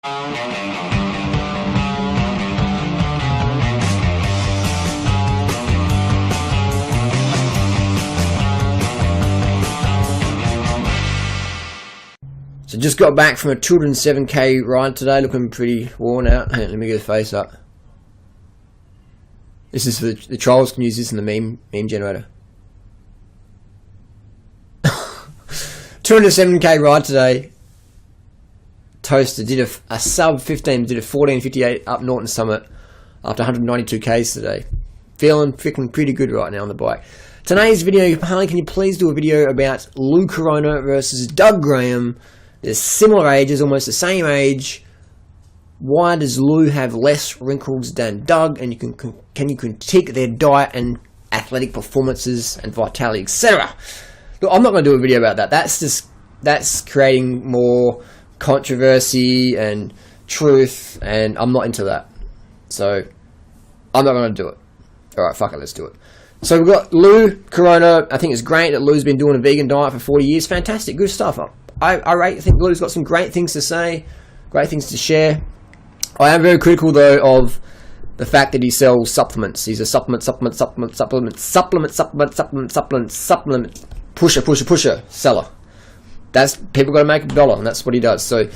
So just got back from a 207k ride today, looking pretty worn out. Hey, let me get the face up. This is for the trolls can use this in the meme generator. 207k ride today. Toaster did a sub 15, did a 14:58 up Norton Summit after 192k's today. Feeling freaking pretty good right now on the bike. Today's video, Harley, can you please do a video about Lou Corona versus Doug Graham? They're similar ages, almost the same age. Why does Lou have less wrinkles than Doug? And can you critique their diet and athletic performances and vitality, etc.? Look, I'm not going to do a video about that. That's creating more controversy and truth, and I'm not into that. So I'm not going to do it. All right, fuck it, let's do it. So we've got Lou Corona. I think it's great that Lou's been doing a vegan diet for 40 years. Fantastic, good stuff. I think Lou's got some great things to say, great things to share. I am very critical, though, of the fact that he sells supplements. He's a supplement pusher seller. That's, people got to make a dollar, and that's what he does. So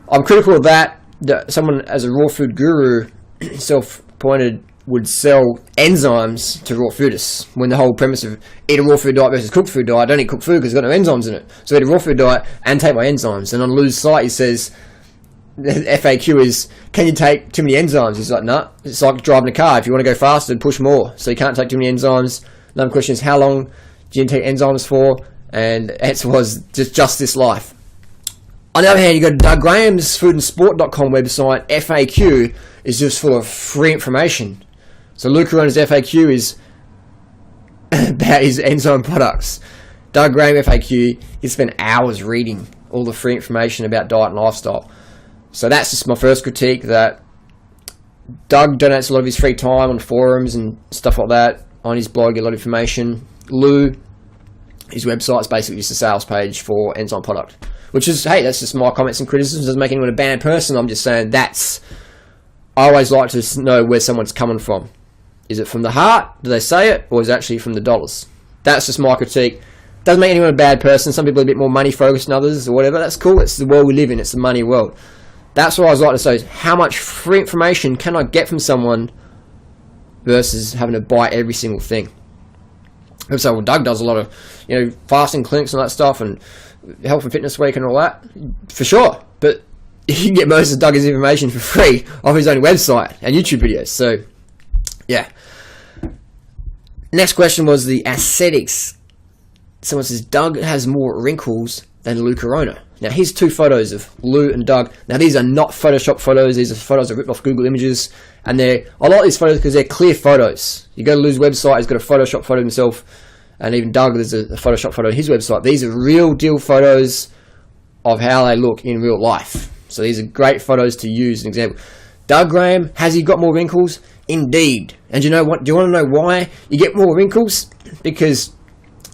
I'm critical of that. That someone as a raw food guru, self-appointed, would sell enzymes to raw foodists, when the whole premise of eat a raw food diet versus cooked food diet, don't eat cooked food because it's got no enzymes in it. So eat a raw food diet and take my enzymes. And on Lou's site he says, the FAQ is, can you take too many enzymes? He's like, nah, it's like driving a car. If you want to go faster, push more. So you can't take too many enzymes. Another question is, how long do you take enzymes for? And the answer was, just this life. On the other hand, you go to Doug Graham's foodandsport.com website. FAQ is just full of free information. So Lou Corona's FAQ is about his enzyme products. Doug Graham FAQ, he spent hours reading all the free information about diet and lifestyle. So that's just my first critique, that Doug donates a lot of his free time on forums and stuff like that. On his blog, get a lot of information. Lou, his website is basically just a sales page for enzyme product. Which is, hey, that's just my comments and criticisms. Doesn't make anyone a bad person. I'm just saying I always like to know where someone's coming from. Is it from the heart? Do they say it? Or is it actually from the dollars? That's just my critique. Doesn't make anyone a bad person. Some people are a bit more money focused than others or whatever. That's cool. It's the world we live in. It's the money world. That's what I always like to say, is how much free information can I get from someone versus having to buy every single thing. People say, well, Doug does a lot of, fasting clinics and all that stuff, and health and fitness week and all that. For sure. But you can get most of Doug's information for free off his own website and YouTube videos. So, yeah. Next question was the aesthetics. Someone says, Doug has more wrinkles than Lou Corona. Now, here's two photos of Lou and Doug. Now, these are not Photoshop photos. These are photos I ripped off Google Images. And I like these photos because they're clear photos. You go to Lou's website, he's got a Photoshop photo of himself. And even Doug, there's a Photoshop photo of his website. These are real deal photos of how they look in real life. So these are great photos to use as an example. Doug Graham, has he got more wrinkles? Indeed. And you know what? Do you want to know why you get more wrinkles? Because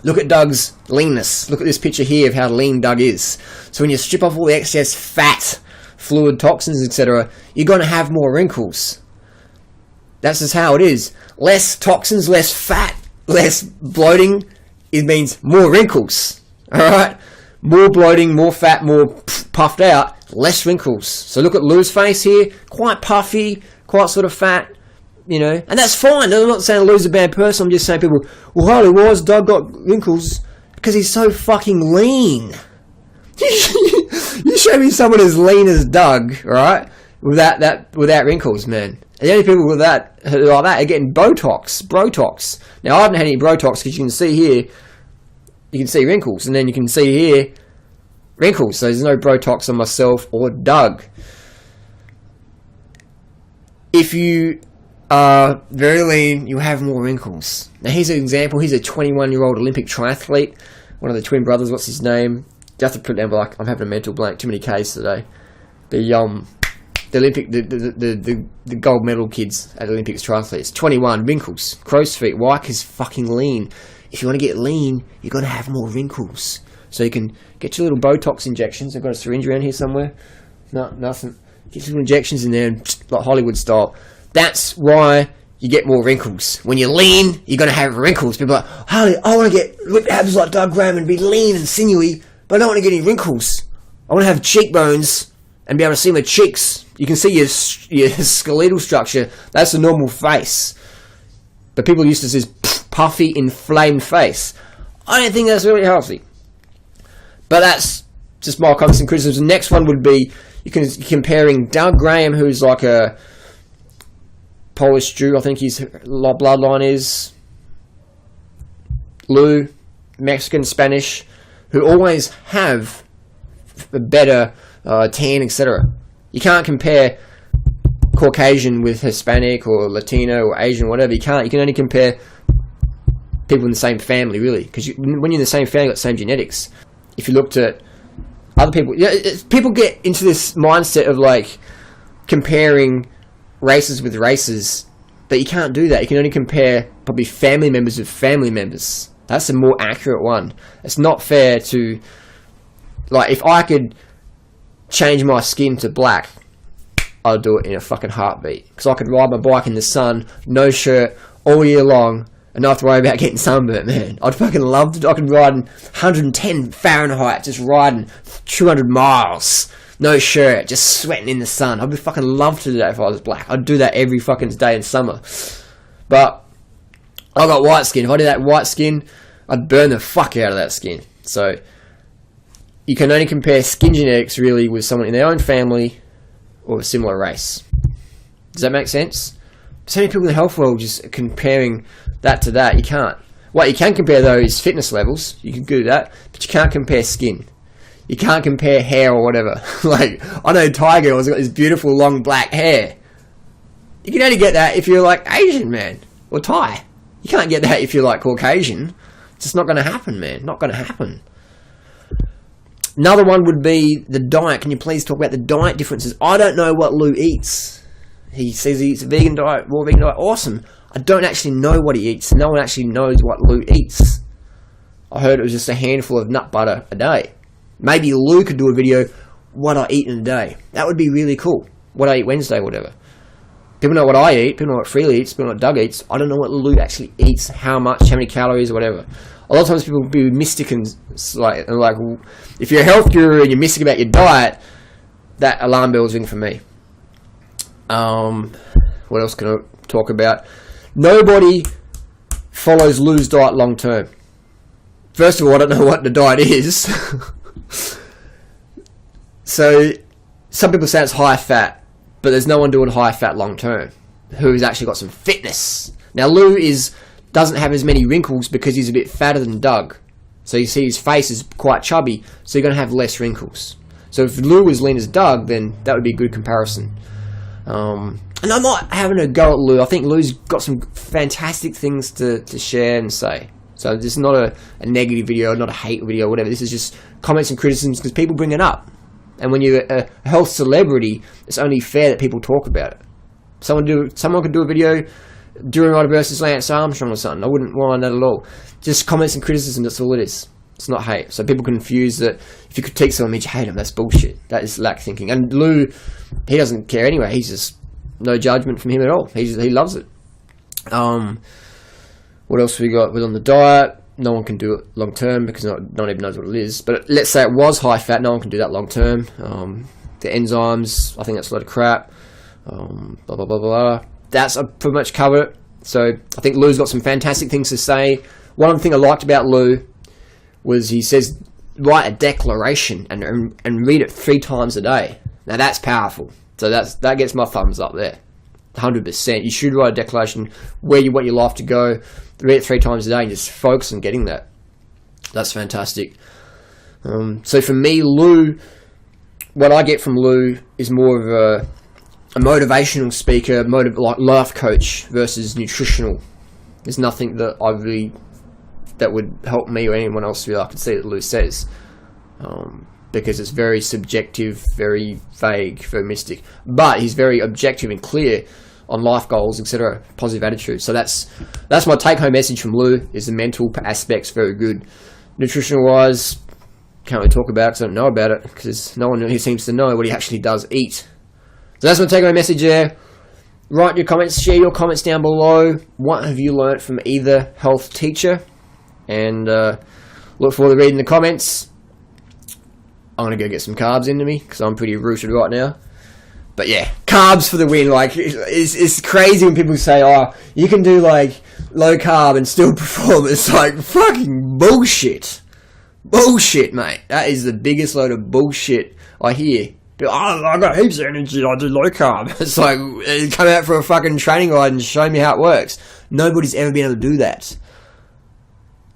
look at Doug's leanness. Look at this picture here of how lean Doug is. So when you strip off all the excess fat, fluid, toxins, etc., you're going to have more wrinkles. That's just how it is. Less toxins, less fat, less bloating, it means more wrinkles. Alright? More bloating, more fat, more puffed out, less wrinkles. So look at Lou's face here. Quite puffy, quite sort of fat. And that's fine. I'm not saying Lou's a bad person. I'm just saying people, well, Harley, why has Doug got wrinkles? Because he's so fucking lean. You show me someone as lean as Doug, right? Without wrinkles, man. And the only people like that are getting Botox. Now, I haven't had any Botox because you can see here, you can see wrinkles. And then you can see here, wrinkles. So there's no Botox on myself or Doug. If you are very lean, you have more wrinkles. Now here's an example. He's a 21-year-old Olympic triathlete. One of the twin brothers, what's his name? You have to put it down, but I'm having a mental blank. Too many K's today. The Olympic, the gold medal kids at Olympics triathletes. 21, wrinkles, crow's feet. Why? Because fucking lean. If you want to get lean, you've got to have more wrinkles. So you can get your little Botox injections. I've got a syringe around here somewhere. No, nothing. get some injections in there, and like Hollywood style. That's why you get more wrinkles. When you're lean, you're going to have wrinkles. People are like, Harley, I want to get ripped abs like Doug Graham and be lean and sinewy, but I don't want to get any wrinkles. I want to have cheekbones and be able to see my cheeks. You can see your skeletal structure. That's a normal face. But people used to see this puffy, inflamed face. I don't think that's really healthy. But that's just my comments and criticisms. The next one would be, comparing Doug Graham, who's like a Polish Jew, I think his bloodline is, Lou, Mexican, Spanish, who always have a better tan, etc. You can't compare Caucasian with Hispanic or Latino or Asian, whatever. You can't. You can only compare people in the same family, really, because when you're in the same family, you've got the same genetics. If you looked at other people, people get into this mindset of like comparing races with races, but you can't do that. You can only compare probably family members with family members. That's a more accurate one. It's not fair to, like, if I could change my skin to black, I'd do it in a fucking heartbeat. Because I could ride my bike in the sun, no shirt, all year long, and not have to worry about getting sunburnt, man. I'd fucking love to. I could ride in 110 Fahrenheit, just riding 200 miles, no shirt, just sweating in the sun. I'd be fucking love to do that if I was black. I'd do that every fucking day in summer. But I got white skin. If I did that white skin, I'd burn the fuck out of that skin. So you can only compare skin genetics really with someone in their own family or a similar race. Does that make sense? So many people in the health world just comparing that to that. You can't. What you can compare though is fitness levels. You can do that, but you can't compare skin. You can't compare hair or whatever. Like, I know Thai girls got this beautiful long black hair. You can only get that if you're like Asian, man, or Thai. You can't get that if you're like Caucasian. It's just not going to happen, man. Not going to happen. Another one would be the diet. Can you please talk about the diet differences? I don't know what Lou eats. He says he eats a vegan diet, raw vegan diet. Awesome. I don't actually know what he eats. No one actually knows what Lou eats. I heard it was just a handful of nut butter a day. Maybe Lou could do a video, what I eat in a day. That would be really cool. What I eat Wednesday, whatever. People know what I eat. People know what Freely eats. People know what Doug eats. I don't know what Lou actually eats, how much, how many calories, whatever. A lot of times people will be mystic and like, if you're a health guru and you're mystic about your diet, that alarm bell's ring for me. What else can I talk about? Nobody follows Lou's diet long term. First of all, I don't know what the diet is. So some people say it's high fat, but there's no one doing high fat long term who's actually got some fitness. Now Lou doesn't have as many wrinkles because he's a bit fatter than Doug. So you see his face is quite chubby, so you're going to have less wrinkles. So if Lou was lean as Doug, then that would be a good comparison. And I'm not having a go at Lou. I think Lou's got some fantastic things to share and say. So this is not a negative video, not a hate video, whatever. This is just comments and criticisms because people bring it up. And when you're a health celebrity, it's only fair that people talk about it. Someone could do a video during Ryder versus Lance Armstrong or something. I wouldn't mind that at all. Just comments and criticism, that's all it is. It's not hate. So people confuse that if you critique someone means you hate them. That's bullshit. That is lack thinking. And Lou, he doesn't care anyway. He's just no judgment from him at all. He loves it. What else we got? We're on the diet. No one can do it long term because no one even knows what it is. But let's say it was high fat. No one can do that long term. The enzymes, I think that's a lot of crap. Blah, blah, blah, blah. That's pretty much covered it. So I think Lou's got some fantastic things to say. One thing I liked about Lou was he says, write a declaration and read it 3 times a day. Now that's powerful. So that gets my thumbs up there. 100%. You should write a declaration where you want your life to go. Read it 3 times a day and just focus on getting that. That's fantastic. So for me, Lou, what I get from Lou is more of a motivational speaker, like life coach versus nutritional. There's nothing that would help me or anyone else really I could see that Lou says. Because it's very subjective, very vague, very mystic. But he's very objective and clear on life goals, etc. Positive attitude. So that's my take-home message from Lou, is the mental aspects very good. Nutritional-wise, can't really talk about it because I don't know about it, because no one really seems to know what he actually does eat. So that's my takeaway message there. Write your comments, share your comments down below. What have you learnt from either health teacher? And look forward to reading the comments. I'm going to go get some carbs into me because I'm pretty rooted right now. But yeah, carbs for the win. Like, it's crazy when people say, oh, you can do like low carb and still perform. It's like fucking bullshit. Bullshit, mate. That is the biggest load of bullshit I hear. Oh, I got heaps of energy, I do low carb. It's like, come out for a fucking training ride and show me how it works. Nobody's ever been able to do that.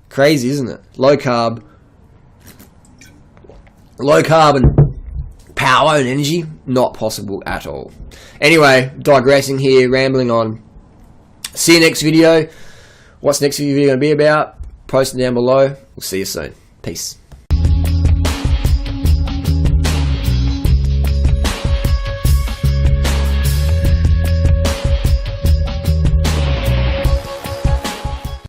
Crazy, isn't it? Low carb and power and energy, not possible at all. Anyway, digressing here, rambling on. See you next video. What's next video going to be about? Post it down below. We'll see you soon. Peace.